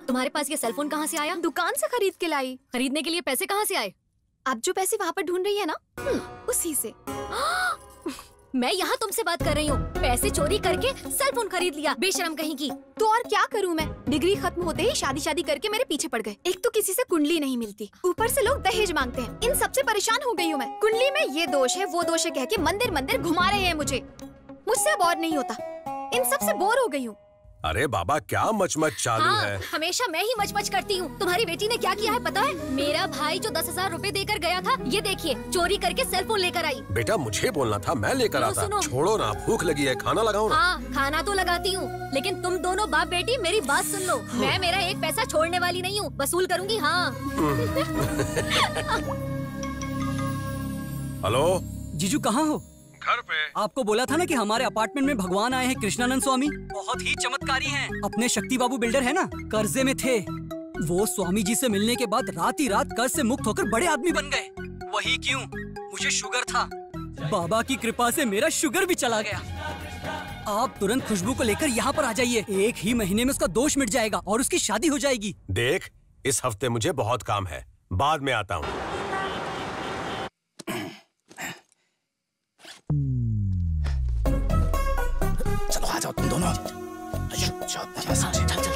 तुम्हारे पास ये सेलफोन कहाँ से आया? दुकान से खरीद के लाई। खरीदने के लिए पैसे कहाँ से आए? आप जो पैसे वहाँ पर ढूंढ रही है ना, उसी से। मैं यहाँ तुमसे बात कर रही हूँ। पैसे चोरी करके सेलफोन खरीद लिया, बेशरम कहीं की। तो और क्या करूँ मैं? डिग्री खत्म होते ही शादी करके मेरे पीछे पड़ गए। एक तो किसी से कुंडली नहीं मिलती, ऊपर से लोग दहेज मांगते हैं। इन सबसे परेशान हो गई हूँ मैं। कुंडली में ये दोष है, वो दोष है कह के मंदिर मंदिर घुमा रहे हैं मुझे। मुझसे अब और नहीं होता, इन सबसे बोर हो गई हूँ। अरे बाबा क्या मचमच चालू है? हमेशा मैं ही मचमच करती हूँ। तुम्हारी बेटी ने क्या किया है पता है? मेरा भाई जो 10,000 रुपए देकर गया था, ये देखिए चोरी करके सेलफोन लेकर आई। बेटा मुझे बोलना था, मैं लेकर आता। छोड़ो ना, भूख लगी है, खाना लगाओ ना। हाँ खाना तो लगाती हूँ, लेकिन तुम दोनों बाप बेटी मेरी बात सुन लो। मैं मेरा एक पैसा छोड़ने वाली नहीं हूँ, वसूल करूँगी। हाँ। हेलो जीजू कहाँ हो? घर पे। आपको बोला था ना कि हमारे अपार्टमेंट में भगवान आए हैं, कृष्णानंद स्वामी। बहुत ही चमत्कारी हैं। अपने शक्ति बाबू बिल्डर है ना, कर्जे में थे। वो स्वामी जी से मिलने के बाद रात ही रात कर्ज से मुक्त होकर बड़े आदमी बन गए। वही क्यों, मुझे शुगर था, बाबा की कृपा से मेरा शुगर भी चला गया। आप तुरंत खुशबू को लेकर यहाँ पर आ जाइए। 1 ही महीने में उसका दोष मिट जाएगा और उसकी शादी हो जाएगी। देख, इस हफ्ते मुझे बहुत काम है, बाद में आता हूँ। चलो आ जाओ तुम दोनों। चल चल चल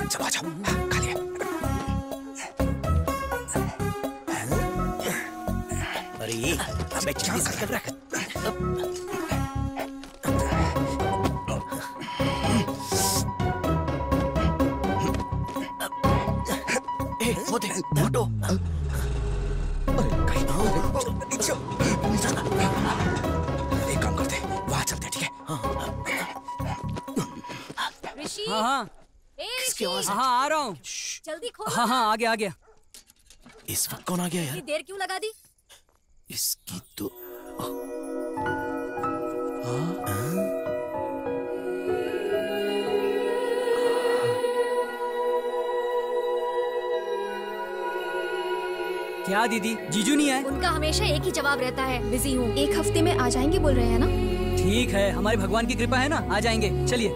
चलो आ जाओ, खा लिया। अरे अबे क्या कर रहा है? वो देख मोटो। एक काम करते, वहाँ चलते, ठीक है? ऋषि। हाँ ऋषि। हाँ आ रहा हूँ। जल्दी खोलो। हाँ आ गया। इस वक्त कौन आ गया यार? इतनी देर क्यों लगा दी? इसकी तो क्या दीदी, जीजू नहीं आए? उनका हमेशा एक ही जवाब रहता है, बिजी हूँ। 1 हफ्ते में आ जाएंगे बोल रहे हैं ना? ठीक है, हमारे भगवान की कृपा है ना, आ जाएंगे। चलिए।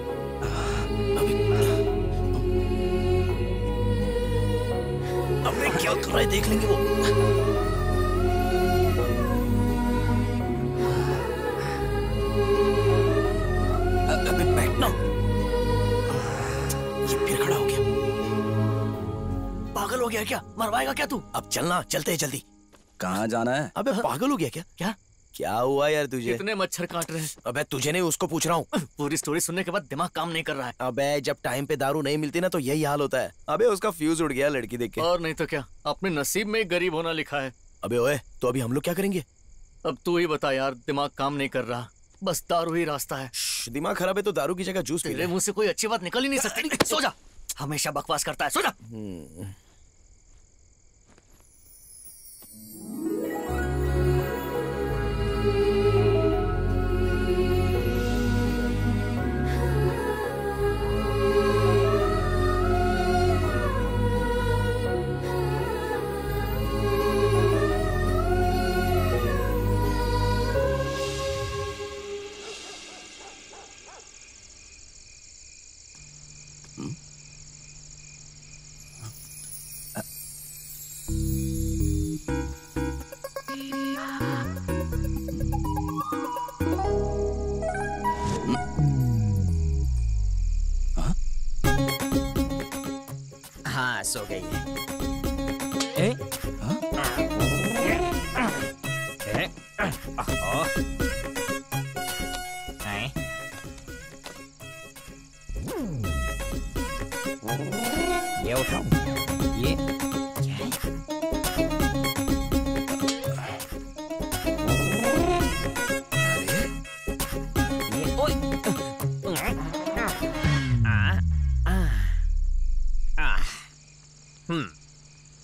अबे क्या कर रहा है, देख लेंगे वो। अबे बैठना। ये फिर खड़ा हो गया। पागल हो गया क्या? मरवाएगा क्या तू? अब चलना, चलते हैं जल्दी। कहाँ जाना है? अबे पागल हो गया क्या? क्या क्या हुआ यार तुझे? कितने मच्छर काट रहे हैं? अबे तुझे नहीं, उसको पूछ रहा हूँ। पूरी स्टोरी सुनने के बाद दिमाग काम नहीं कर रहा है। अबे जब टाइम पे दारू नहीं मिलती ना तो यही हाल होता है। अबे उसका फ्यूज उड़ गया लड़की देख के। और नहीं तो क्या, अपने नसीब में गरीब होना लिखा है। अबे ओए, तो अभी हम लोग क्या करेंगे? अब तू ही बता यार, दिमाग काम नहीं कर रहा, बस दारू ही रास्ता है। दिमाग खराब है तो दारू की जगह जूस पी ले। तेरे मुंह से कोई अच्छी बात निकल ही नहीं सकती। सो जा, हमेशा बकवास करता है, सो जा। हाँ सो गई है। ये उठाओ, ये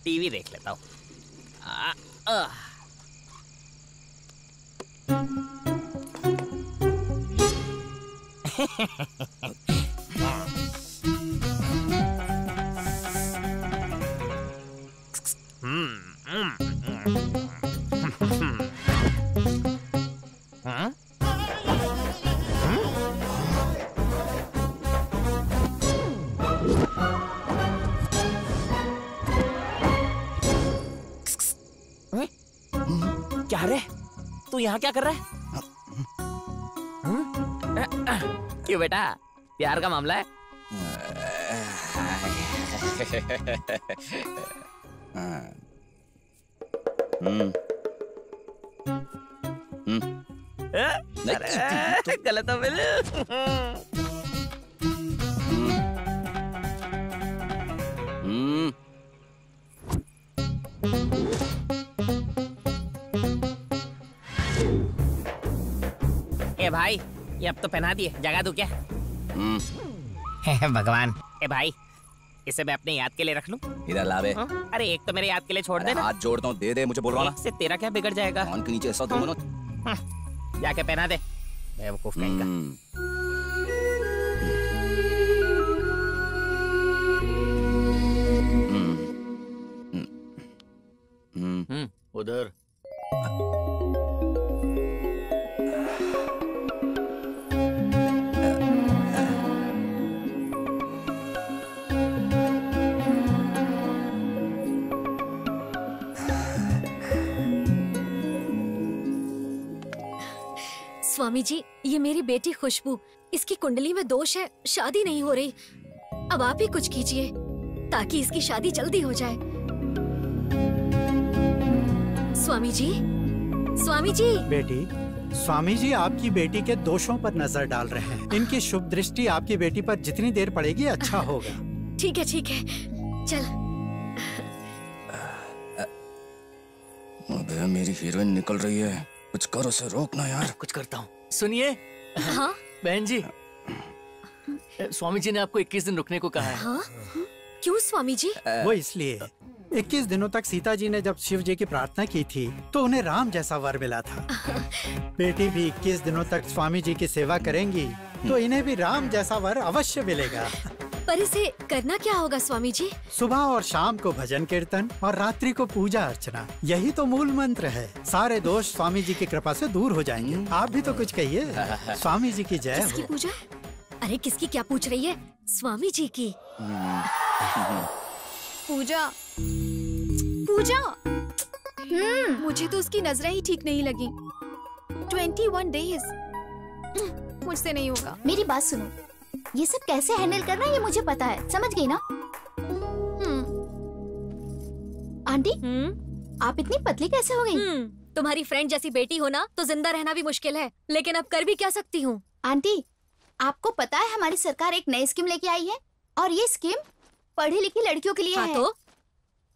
टीवी देख लेता हूँ। तू यहाँ क्या कर रहा है? क्यों बेटा, प्यार का मामला है? गलत हो बिल्लू। ए भाई, ये अब तो पहना दिए, जगा दूं क्या? भगवान। ए भाई, इसे मैं अपने याद के लिए रख लूं? इधर ला बे। अरे एक तो मेरे याद के लिए छोड़ देना। हाथ जोड़ता हूँ, दे दे मुझे बोलवाना। इससे तेरा क्या बिगड़ जाएगा? कान के नीचे ऐसा दोनों। जाके पहना दे, बेवकूफ कहीं का। उधर। स्वामी जी, ये मेरी बेटी खुशबू, इसकी कुंडली में दोष है, शादी नहीं हो रही। अब आप ही कुछ कीजिए ताकि इसकी शादी जल्दी हो जाए। स्वामी जी, स्वामी जी। बेटी, स्वामी जी आपकी बेटी के दोषों पर नजर डाल रहे हैं। इनकी शुभ दृष्टि आपकी बेटी पर जितनी देर पड़ेगी अच्छा होगा। ठीक है, ठीक है, चल। अबे मेरी हीरोइन निकल रही है, कुछ करो, उसे रोकना यार। कुछ करता हूँ। सुनिए। हाँ बहन जी, स्वामी जी ने आपको 21 दिन रुकने को कहा है। हाँ? क्यों स्वामी जी? वो इसलिए 21 दिनों तक सीता जी ने जब शिव जी की प्रार्थना की थी तो उन्हें राम जैसा वर मिला था। बेटी भी 21 दिनों तक स्वामी जी की सेवा करेंगी तो इन्हें भी राम जैसा वर अवश्य मिलेगा। पर इसे करना क्या होगा स्वामी जी? सुबह और शाम को भजन कीर्तन और रात्रि को पूजा अर्चना, यही तो मूल मंत्र है। सारे दोष स्वामी जी की कृपा से दूर हो जाएंगे। आप भी तो कुछ कहिए। स्वामी जी की जय किसकी हो। पूजा? अरे किसकी क्या पूछ रही है? स्वामी जी की। पूजा पूजा। मुझे तो उसकी नजरें ही ठीक नहीं लगी। 21 डेज मुझसे नहीं होगा। मेरी बात सुनो, ये सब कैसे हैंडल करना है ये मुझे पता है, समझ गई ना? आंटी, आप इतनी पतली कैसे हो गई? तुम्हारी फ्रेंड जैसी बेटी हो ना तो जिंदा रहना भी मुश्किल है, लेकिन अब कर भी क्या सकती हूँ। आंटी, आपको पता है हमारी सरकार एक नई स्कीम लेके आई है और ये स्कीम पढ़ी लिखी लड़कियों के लिए है। तो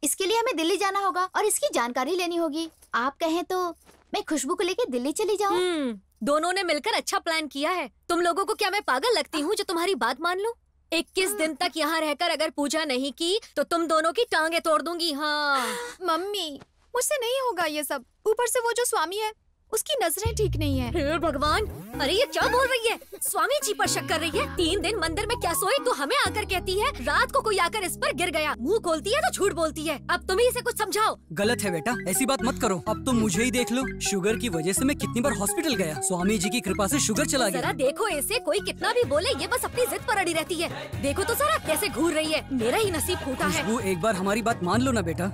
इसके लिए हमें दिल्ली जाना होगा और इसकी जानकारी लेनी होगी। आप कहें तो मैं खुशबू को लेके दिल्ली चली जाऊँ? दोनों ने मिलकर अच्छा प्लान किया है। तुम लोगों को क्या मैं पागल लगती हूँ जो तुम्हारी बात मान लूं? 21 दिन तक यहाँ रहकर अगर पूजा नहीं की तो तुम दोनों की टांगे तोड़ दूंगी। हाँ मम्मी, मुझसे नहीं होगा ये सब। ऊपर से वो जो स्वामी है उसकी नजरें ठीक नहीं है। हे भगवान, अरे ये क्या बोल रही है? स्वामी जी पर शक कर रही है। 3 दिन मंदिर में क्या सोई तो हमें आकर कहती है रात को कोई आकर इस पर गिर गया। मुंह खोलती है तो झूठ बोलती है। अब तुम ही इसे कुछ समझाओ। गलत है बेटा, ऐसी बात मत करो। अब तुम मुझे ही देख लो, शुगर की वजह से मैं कितनी बार हॉस्पिटल गया। स्वामी जी की कृपा से शुगर चला गया। जरा देखो इसे, कोई कितना भी बोले ये बस अपनी जिद पर अड़ी रहती है। देखो तो जरा कैसे घूर रही है। मेरा ही नसीब फूटा है। खुशबू, एक बार हमारी बात मान लो ना बेटा।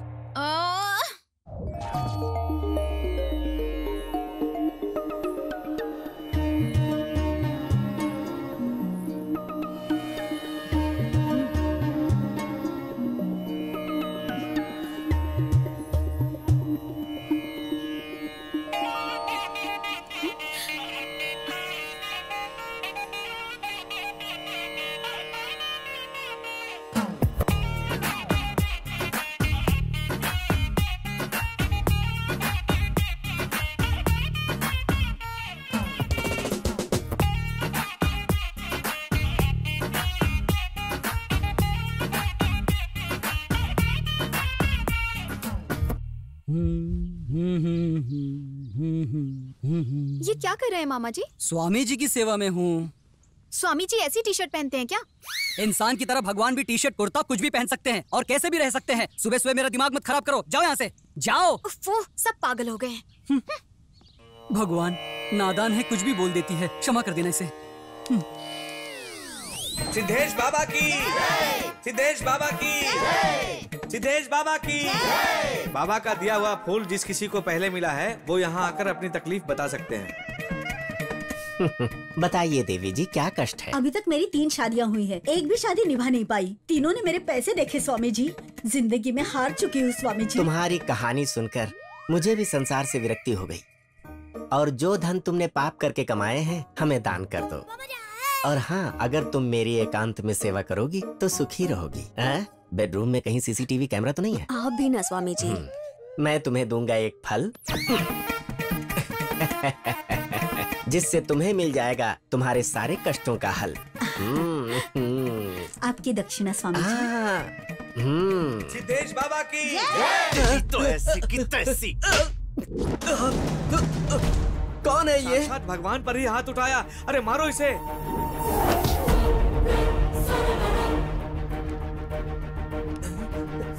ये क्या कर रहे हैं मामा जी? स्वामी जी की सेवा में हूँ। स्वामी जी ऐसी टी शर्ट पहनते हैं क्या? इंसान की तरह भगवान भी टी शर्ट कुर्ता कुछ भी पहन सकते हैं और कैसे भी रह सकते हैं। सुबह सुबह मेरा दिमाग मत खराब करो, जाओ यहाँ से, जाओ। वो सब पागल हो गए हैं। भगवान नादान है, कुछ भी बोल देती है, क्षमा कर देना इसे। सिद्धेश बाबा की, सिद्धेश बाबा की, सिद्धेश बाबा की बाबा का दिया हुआ फूल जिस किसी को पहले मिला है वो यहाँ आकर अपनी तकलीफ बता सकते हैं। बताइए देवी जी, क्या कष्ट है? अभी तक मेरी 3 शादियाँ हुई है, एक भी शादी निभा नहीं पाई। तीनों ने मेरे पैसे देखे स्वामी जी। जिंदगी में हार चुकी हूँ स्वामी जी। तुम्हारी कहानी सुनकर मुझे भी संसार से विरक्ति हो गई। और जो धन तुमने पाप करके कमाए हैं हमें दान कर दो। और हाँ, अगर तुम मेरी एकांत में सेवा करोगी तो सुखी रहोगी। बेडरूम में कहीं सीसीटीवी कैमरा तो नहीं है? आप भी ना स्वामी जी। मैं तुम्हें दूंगा एक फल जिससे तुम्हें मिल जाएगा तुम्हारे सारे कष्टों का हल। आपकी दक्षिणा स्वामी जी। सिद्धेश बाबा की तो ऐसी की तैसी। कौन है ये? साक्षात भगवान पर ही हाथ उठाया। अरे मारो इसे।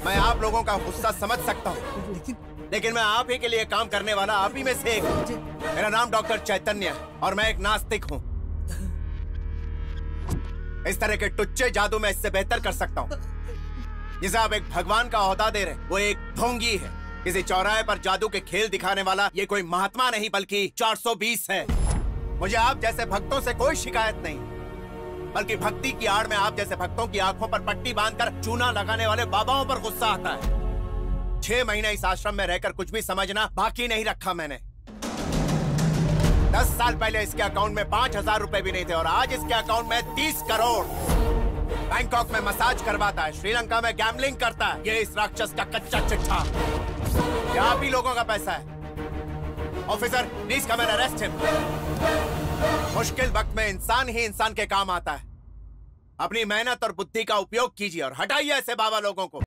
मैं आप लोगों का गुस्सा समझ सकता हूँ, लेकिन मैं आप ही के लिए काम करने वाला आप ही में से एक हूँ। मेरा नाम डॉक्टर चैतन्य है और मैं एक नास्तिक हूँ। इस तरह के टुच्चे जादू में इससे बेहतर कर सकता हूँ। जिसे आप एक भगवान का ओहदा दे रहे हैं वो एक ढोंगी है। किसी चौराहे पर जादू के खेल दिखाने वाला ये कोई महात्मा नहीं बल्कि 420 है। मुझे आप जैसे भक्तों से कोई शिकायत नहीं, बल्कि भक्ति की आड़ में आप जैसे भक्तों की आंखों पर पट्टी बांधकर चूना लगाने वाले बाबाओं पर गुस्सा आता है। 6 महीने इस आश्रम में रहकर कुछ भी समझना बाकी नहीं रखा मैंने। 10 साल पहले इसके अकाउंट में 5,000 रुपए भी नहीं थे और आज इसके अकाउंट में 30 करोड़। बैंकॉक में मसाज करवाता है, श्रीलंका में गैम्बलिंग करता है। ये इस राक्षस का कच्चा चिट्ठा। ये आप ही लोगों का पैसा है। Officer, please come and arrest him. मुश्किल वक्त में इंसान ही इंसान के काम आता है। अपनी मेहनत और बुद्धि का उपयोग कीजिए और हटाइए ऐसे बाबा लोगों को।